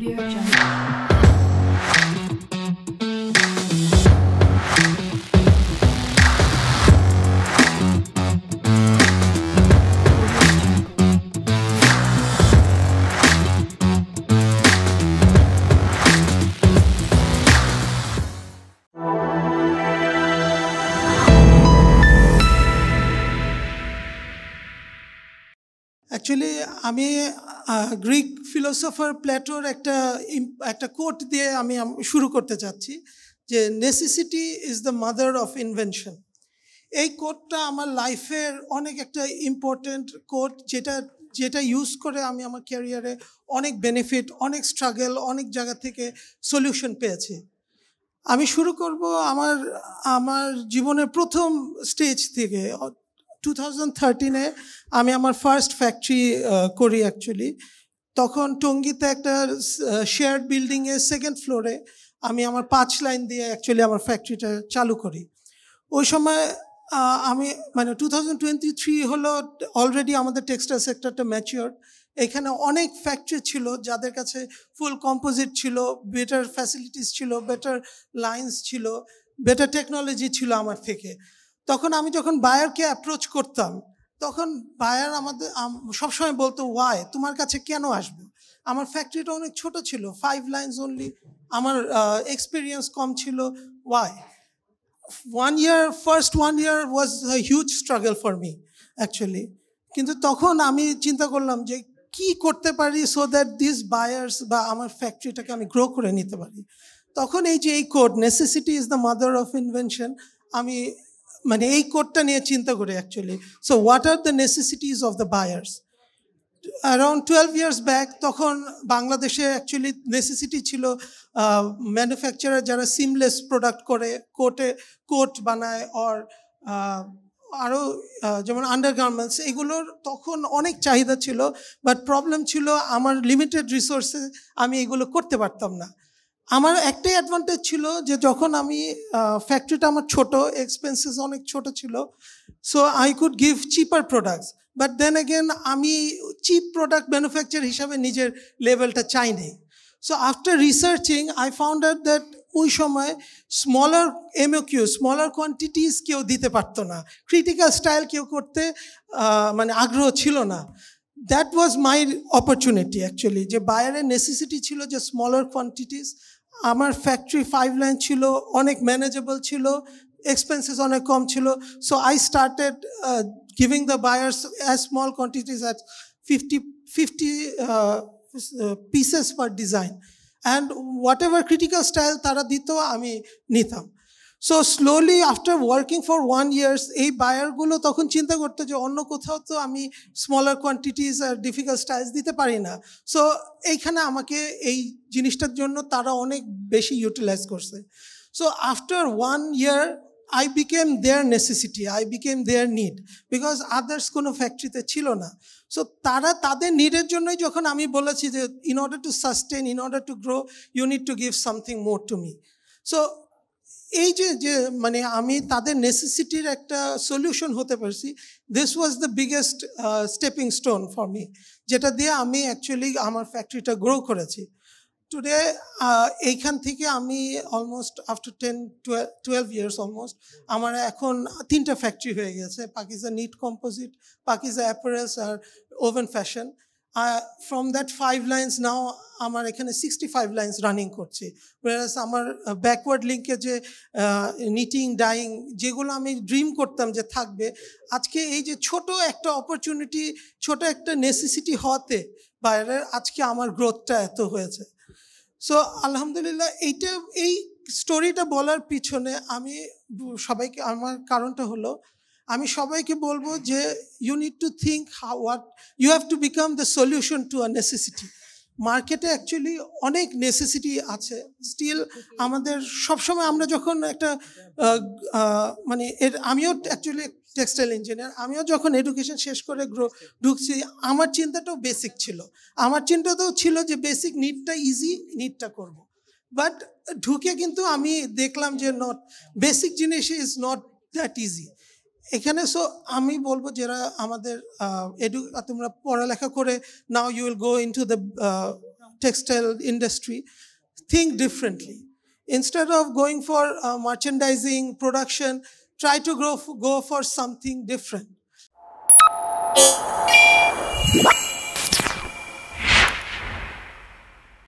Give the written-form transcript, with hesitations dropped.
Audio Jungle. Actually, আমি Greek philosopher প্লেটোর একটা coat দিয়ে আমি শুরু করতে চাচ্ছি যে necessity is the mother of invention. এই কোটটা আমার লাইফের অনেক একটা ইম্পর্টেন্ট কোট, যেটা ইউজ করে আমি আমার ক্যারিয়ারে অনেক বেনিফিট, অনেক স্ট্রাগল, অনেক জায়গা থেকে সলিউশন পেয়েছি। আমি শুরু করব আমার জীবনের প্রথম স্টেজ থেকে। 2013-এ আমি আমার ফার্স্ট ফ্যাক্টরি করি অ্যাকচুয়ালি। তখন টঙ্গীতে একটা শেয়ার্ড বিল্ডিংয়ে সেকেন্ড ফ্লোরে আমি আমার 5 লাইন দিয়ে অ্যাকচুয়ালি আমার ফ্যাক্টরিটা চালু করি। ওই সময় আমি 2023 হলো অলরেডি আমাদের টেক্সটাইল সেক্টরটা ম্যাচিওর। এখানে অনেক ফ্যাক্টরি ছিল যাদের কাছে ফুল কম্পোজিট ছিল, বেটার ফ্যাসিলিটিস ছিল, বেটার লাইন্স ছিল, বেটার টেকনোলজি ছিল আমার থেকে। তখন আমি যখন বায়ারকে অ্যাপ্রোচ করতাম, তখন বায়ার আমাদের সবসময় বলতো, ওয়াই, তোমার কাছে কেন আসবো? আমার ফ্যাক্টরিটা অনেক ছোট ছিল, 5 লাইন্স অনলি, আমার এক্সপিরিয়েন্স কম ছিল, Y? First one year was a huge struggle for me actually. কিন্তু তখন আমি চিন্তা করলাম যে কি করতে পারি সো দ্যাট দিস বায়ার্স বা আমার ফ্যাক্টরিটাকে আমি গ্রো করে নিতে পারি। তখন এই code necessity is the mother of invention, আমি এই কোডটা নিয়ে চিন্তা করি actually. So what are the necessities of the buyers? Around 12 years back তখন বাংলাদেশে অ্যাকচুয়ালি নেসেসিটি ছিল ম্যানুফ্যাকচারার যারা সিমলেস প্রোডাক্ট করে, কোট বানায়, অর আরও যেমন আন্ডারগার্মেন্টস, এগুলোর তখন অনেক চাহিদা ছিল। বাট প্রবলেম ছিল আমার লিমিটেড রিসোর্সে আমি এগুলো করতে পারতাম না। আমার একটাই অ্যাডভান্টেজ ছিল যে যখন আমি ফ্যাক্টরিটা আমার ছোট, এক্সপেন্সেস অনেক ছোট ছিল, so I could give cheaper products. But then again আমি চিপ প্রোডাক্ট ম্যানুফ্যাকচার হিসাবে নিজের লেভেলটা চাই নাই। So after researching I found out that ওই সময় স্মলার এমওকিউ, স্মলার কোয়ান্টিটিস কেউ দিতে পারতো না, ক্রিটিক্যাল স্টাইল কেউ করতে আগ্রহ ছিল না। That was my opportunity actually, যে বায়ারের নেসেসিটি ছিল যে স্মলার কোয়ান্টিটিস। আমার ফ্যাক্টরি 5 লাইন ছিল, অনেক ম্যানেজেবল ছিল, এক্সপেন্সেস অনেক কম ছিল। So I started giving the buyers as small quantities as 50 pieces per design, and whatever critical style tara dito ami nitam. So slowly after working for 1 year এই বায়ারগুলো তখন চিন্তা করতে যে অন্য কোথাও তো আমি স্মলার কোয়ান্টিটিস আর ডিফিকাল্ট স্টাইলস দিতে পারি না। সো এইখানে আমাকে এই জিনিসটার জন্য তারা অনেক বেশি ইউটিলাইজ করছে। So after 1 year I became their necessity, I became their need, because others কোনো ফ্যাক্টরিতে ছিল না। সো তারা তাদের নিডের জন্যই যখন আমি বলেছি যে in order to sustain, in order to grow, you need to give something more to me. So এই যে আমি তাদের নেসেসিটির একটা সলিউশন হতে পারছি, this was the biggest stepping stone for me, যেটা দিয়ে আমি অ্যাকচুয়ালি আমার ফ্যাক্টরিটা গ্রো করেছি। টুডে এইখান থেকে আমি অলমোস্ট আফটার 10-12 years অলমোস্ট আমার এখন 3টা ফ্যাক্টরি হয়ে গেছে, Pakiza knit composite, Pakiza apparels আর woven fashion. From that 5 lines now আমার এখানে 65 লাইন্স রানিং করছি। ওয়ারাস আমার ব্যাকওয়ার্ড লিঙ্কে যে নিটিং, ডাইং, যেগুলো আমি ড্রিম করতাম যে থাকবে, আজকে এই যে ছোট একটা অপরচুনিটি, ছোট একটা নেসেসিটি হওয়াতে বাইরের আজকে আমার গ্রোথটা এত হয়েছে। সো আলহামদুলিল্লাহ, এই স্টোরিটা বলার পিছনে আমি সবাইকে, আমার কারণটা হলো আমি সবাইকে বলবো যে you need to think what you have to become the solution to a necessity. মার্কেটে অ্যাকচুয়ালি অনেক নেসেসিটি আছে স্টিল। আমাদের সবসময় আমরা যখন একটা আমিও অ্যাকচুয়ালি টেক্সটাইল ইঞ্জিনিয়ার, আমিও যখন এডুকেশন শেষ করে ঢুকছি, আমার চিন্তাটাও বেসিক ছিল। আমার চিন্তাটাও ছিল যে বেসিক নিডটা ইজি, নিডটা করব। বাট ঢুকে কিন্তু আমি দেখলাম যে বেসিক জিনিস ইজ নট দ্যাট ইজি এখানে। সো আমি বলবো যারা আমাদের তোমরা পড়ালেখা করে নাও you will go into the textile industry, think differently. Instead of going for merchandising, production, try to go for something different.